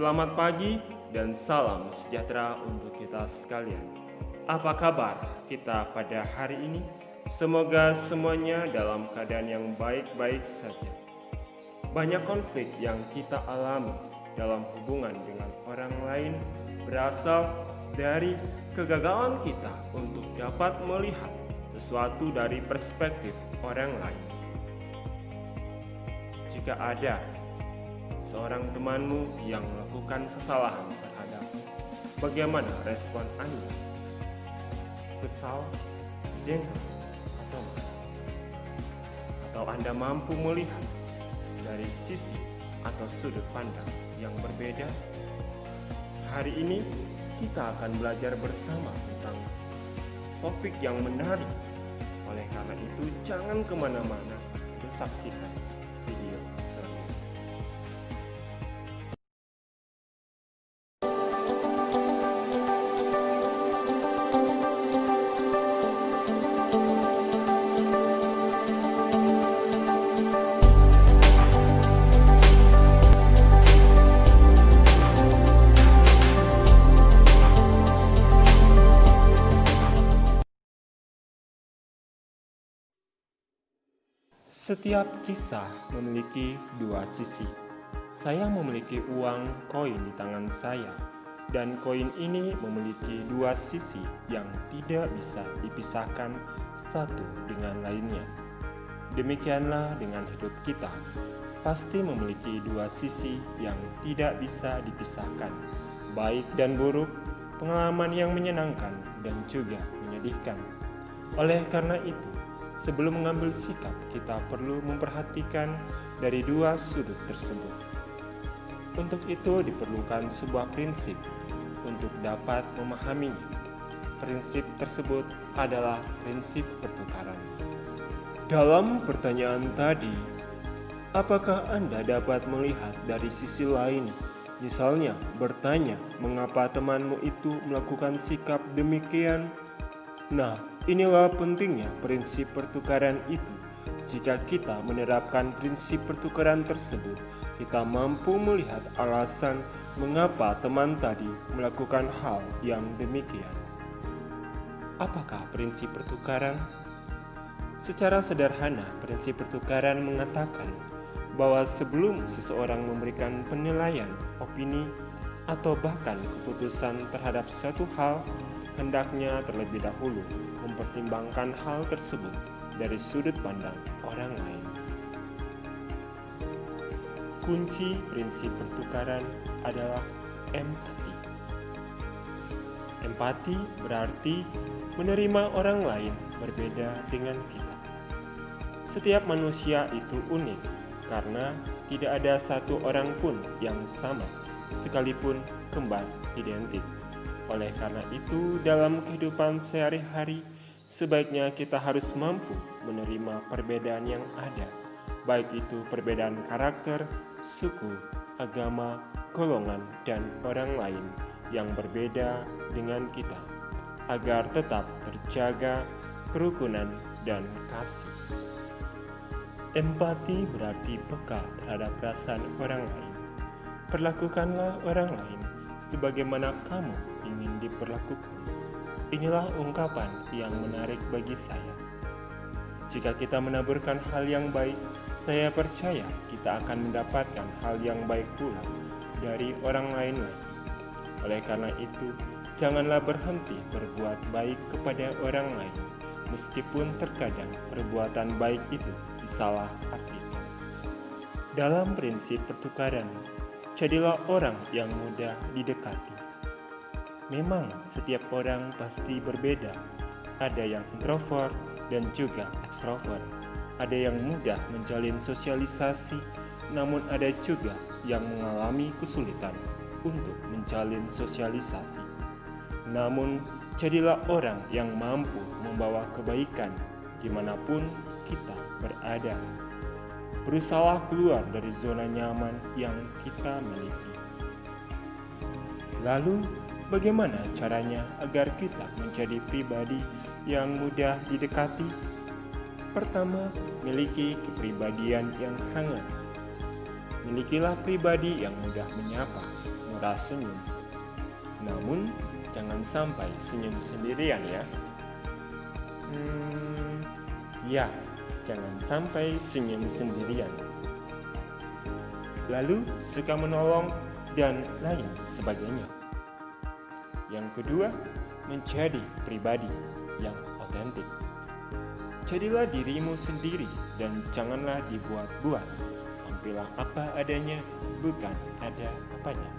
Selamat pagi dan salam sejahtera untuk kita sekalian. Apa kabar kita pada hari ini? Semoga semuanya dalam keadaan yang baik-baik saja. Banyak konflik yang kita alami dalam hubungan dengan orang lain berasal dari kegagalan kita untuk dapat melihat sesuatu dari perspektif orang lain. Jika ada seorang temanmu yang melakukan kesalahan terhadapmu, bagaimana respon Anda? Kesal, jengkel, atau marah? Atau Anda mampu melihat dari sisi atau sudut pandang yang berbeda? Hari ini kita akan belajar bersama tentang topik yang menarik. Oleh karena itu, jangan kemana-mana untuk saksikan video selanjutnya. Setiap kisah memiliki dua sisi. Saya memiliki uang koin di tangan saya, dan koin ini memiliki dua sisi yang tidak bisa dipisahkan satu dengan lainnya. Demikianlah dengan hidup kita, pasti memiliki dua sisi yang tidak bisa dipisahkan, baik dan buruk, pengalaman yang menyenangkan dan juga menyedihkan. Oleh karena itu, sebelum mengambil sikap, kita perlu memperhatikan dari dua sudut tersebut. Untuk itu diperlukan sebuah prinsip untuk dapat memahaminya. Prinsip tersebut adalah prinsip pertukaran. Dalam pertanyaan tadi, apakah Anda dapat melihat dari sisi lain? Misalnya, bertanya mengapa temanmu itu melakukan sikap demikian? Nah, inilah pentingnya prinsip pertukaran itu. Jika kita menerapkan prinsip pertukaran tersebut, kita mampu melihat alasan mengapa teman tadi melakukan hal yang demikian. Apakah prinsip pertukaran? Secara sederhana, prinsip pertukaran mengatakan bahwa sebelum seseorang memberikan penilaian, opini, atau bahkan keputusan terhadap suatu hal, hendaknya terlebih dahulu mempertimbangkan hal tersebut dari sudut pandang orang lain. Kunci prinsip pertukaran adalah empati. Empati berarti menerima orang lain berbeda dengan kita. Setiap manusia itu unik karena tidak ada satu orang pun yang sama, sekalipun kembar identik. Oleh karena itu, dalam kehidupan sehari-hari, sebaiknya kita harus mampu menerima perbedaan yang ada, baik itu perbedaan karakter, suku, agama, golongan, dan orang lain yang berbeda dengan kita, agar tetap terjaga kerukunan dan kasih. Empati berarti peka terhadap perasaan orang lain. Perlakukanlah orang lain sebagaimana kamu ingin diperlakukan. Inilah ungkapan yang menarik bagi saya. Jika kita menaburkan hal yang baik, saya percaya kita akan mendapatkan hal yang baik pula dari orang lain lagi. Oleh karena itu, janganlah berhenti berbuat baik kepada orang lain, meskipun terkadang perbuatan baik itu disalah artikan. Dalam prinsip pertukaran, jadilah orang yang mudah didekati. Memang setiap orang pasti berbeda. Ada yang introvert dan juga ekstrovert. Ada yang mudah menjalin sosialisasi, namun ada juga yang mengalami kesulitan untuk menjalin sosialisasi. Namun, jadilah orang yang mampu membawa kebaikan dimanapun kita berada. Berusahalah keluar dari zona nyaman yang kita miliki. Lalu, bagaimana caranya agar kita menjadi pribadi yang mudah didekati? Pertama, miliki kepribadian yang hangat. Milikilah pribadi yang mudah menyapa murah senyum. Namun, jangan sampai senyum sendirian ya. Ya, jangan sampai senyum sendirian. Lalu suka menolong dan lain sebagainya. Yang kedua, menjadi pribadi yang otentik. Jadilah dirimu sendiri dan janganlah dibuat-buat. Tampillah apa adanya, bukan ada apanya.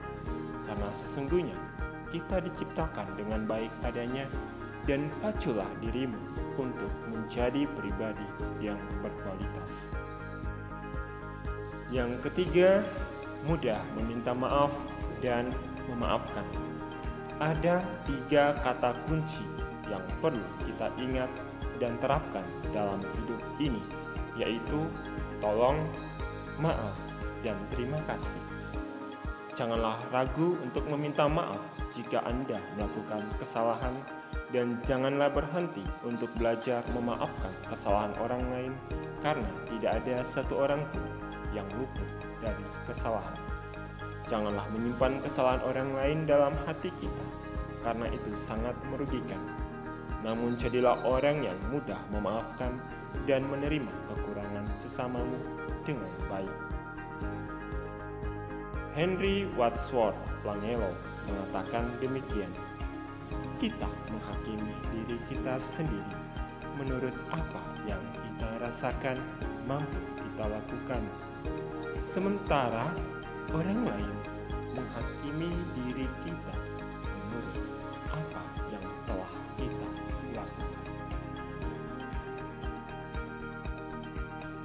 Karena sesungguhnya kita diciptakan dengan baik adanya, dan paculah dirimu untuk menjadi pribadi yang berkualitas. Yang ketiga, mudah meminta maaf dan memaafkan. Ada 3 kata kunci yang perlu kita ingat dan terapkan dalam hidup ini, yaitu tolong, maaf, dan terima kasih. Janganlah ragu untuk meminta maaf jika Anda melakukan kesalahan, dan janganlah berhenti untuk belajar memaafkan kesalahan orang lain, karena tidak ada satu orang pun yang luput dari kesalahan. Janganlah menyimpan kesalahan orang lain dalam hati kita, karena itu sangat merugikan. Namun jadilah orang yang mudah memaafkan dan menerima kekurangan sesamamu dengan baik. Henry Wadsworth Longfellow mengatakan demikian. Kita menghakimi diri kita sendiri menurut apa yang kita rasakan mampu kita lakukan. Sementara orang lain menghakimi diri kita menurut apa yang telah kita lakukan.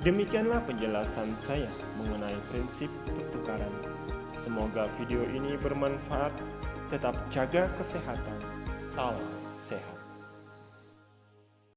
Demikianlah penjelasan saya mengenai prinsip pertukaran. Semoga video ini bermanfaat. Tetap jaga kesehatan. Salam sehat.